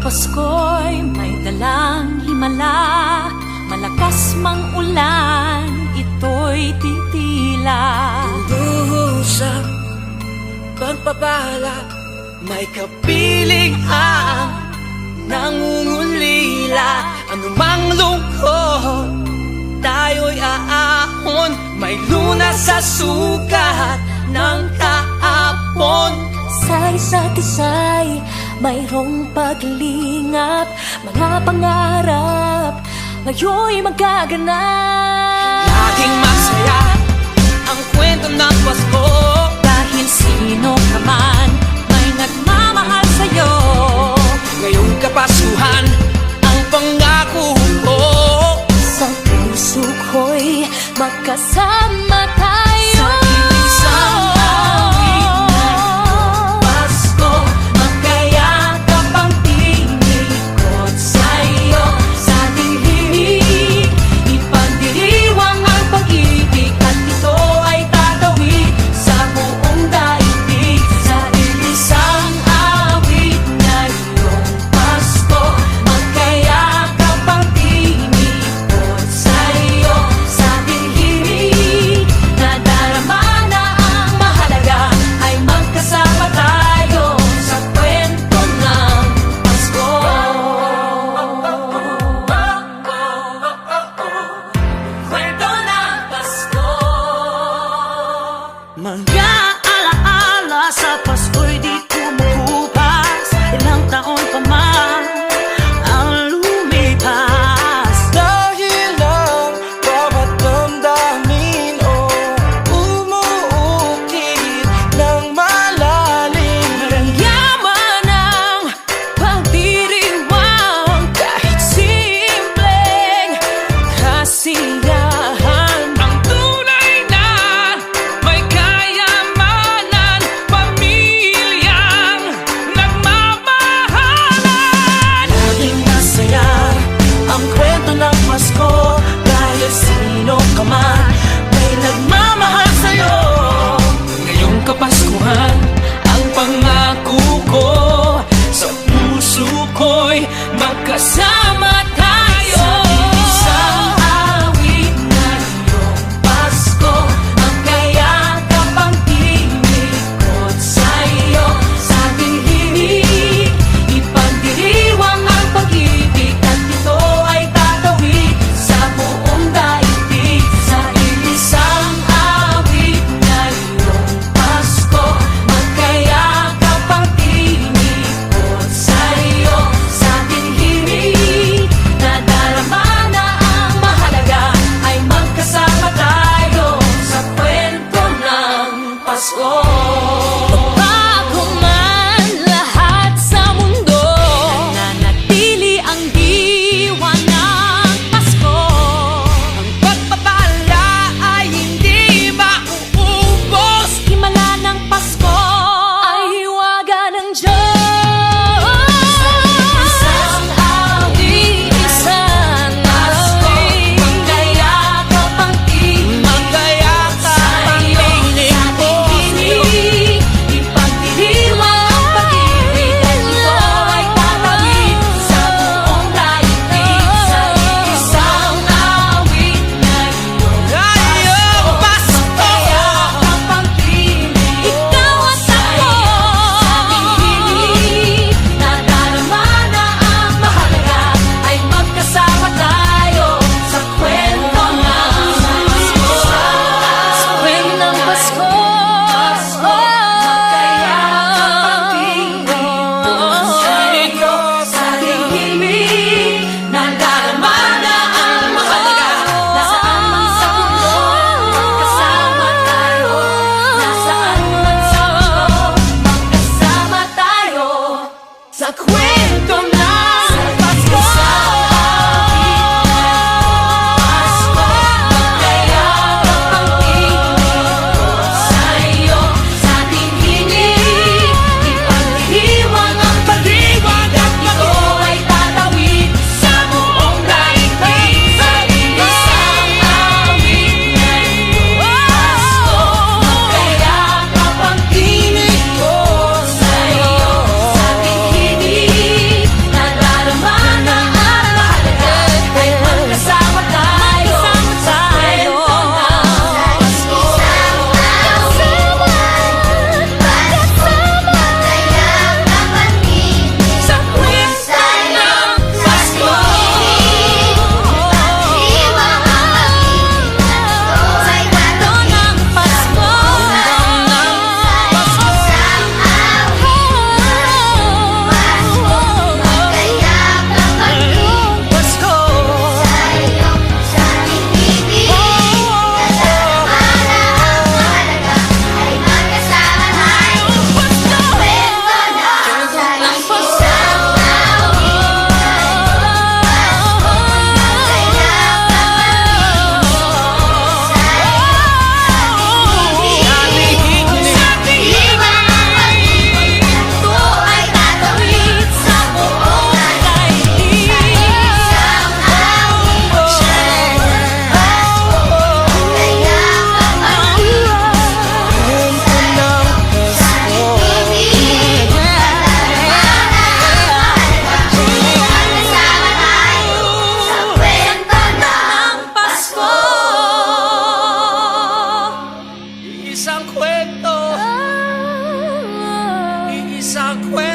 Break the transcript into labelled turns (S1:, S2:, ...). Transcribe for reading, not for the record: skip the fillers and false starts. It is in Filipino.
S1: Pasko'y may dalang himala, malakas mang ulan, ito'y titila.
S2: Luhusap, pagpapala, may kapiling ang nangungulila. Anumang lungkot, tayo'y aahon, may lunas sa sukat ng kahapon.
S1: Sa isa't isa'y mayroong paglingap, mga pangarap ngayon'y magaganap.
S2: Laging masaya ang kwento ng Pasko,
S1: Dahil sino ka man may nagmamahal sa'yo.
S2: ngayong Kapaskuhan ang pangako ko.
S1: Sa puso ko'y magkasama tayo.
S2: Sa isang awit na Pasko, magkayakap ang tinikot sa'yo. Sa dilig, ipagdiriwang ang pag-ibig, at ito ay tatawid sa buong daigdig. Sa isang awit na iyong Pasko, magkayakap ang tinikot sa'yo. Sa dilig, nadarama na ang mahalaga, ay magkasama tayo sa kwento ng Pasko. Kwento ng Pasko.
S3: Mga alaala sa Pasko'y di kumukupas, ilang taon pa man ang lumipas.
S2: Dahil ang bawat damdamin o umuukit ng malalim.
S1: Yaman ang pagdiriwang, kahit simpleng kasiyahan.
S2: Ang tunay na may kayamanan, pamilyang nagmamahalan. Laging masaya ang kwento ng Pasko, dahil sino ka man may nagmamahal sa'yo. Ngayong Kapaskuhan ang pangako ko, sa puso ko'y magkasama tayo. Isang awit na iyong Pasko, magkayakap ang tinikot sa'yo. Sa dilig, ipagdiriwang ang pag-ibig, at ito ay tatawid sa buong daigdig. Sa isang awit na iyong Pasko, magkayakap ang tinikot sa'yo. Sa dilig, nadarama na ang mahalaga, ay magkasama tayo sa kwento ng Pasko.
S1: Bago man lahat sa mundo, nananatili ang diwa ng Pasko.
S2: Ang pagpapala ay hindi mauubos.
S1: Himala ng Pasko ay hiwaga ng Diyos.
S2: Isang awit na
S1: Isang
S2: Pasko,
S1: awit,
S2: magkayakap ang tinig, magkayakap ang tinig ko sa'yo. kwento, iisang kwento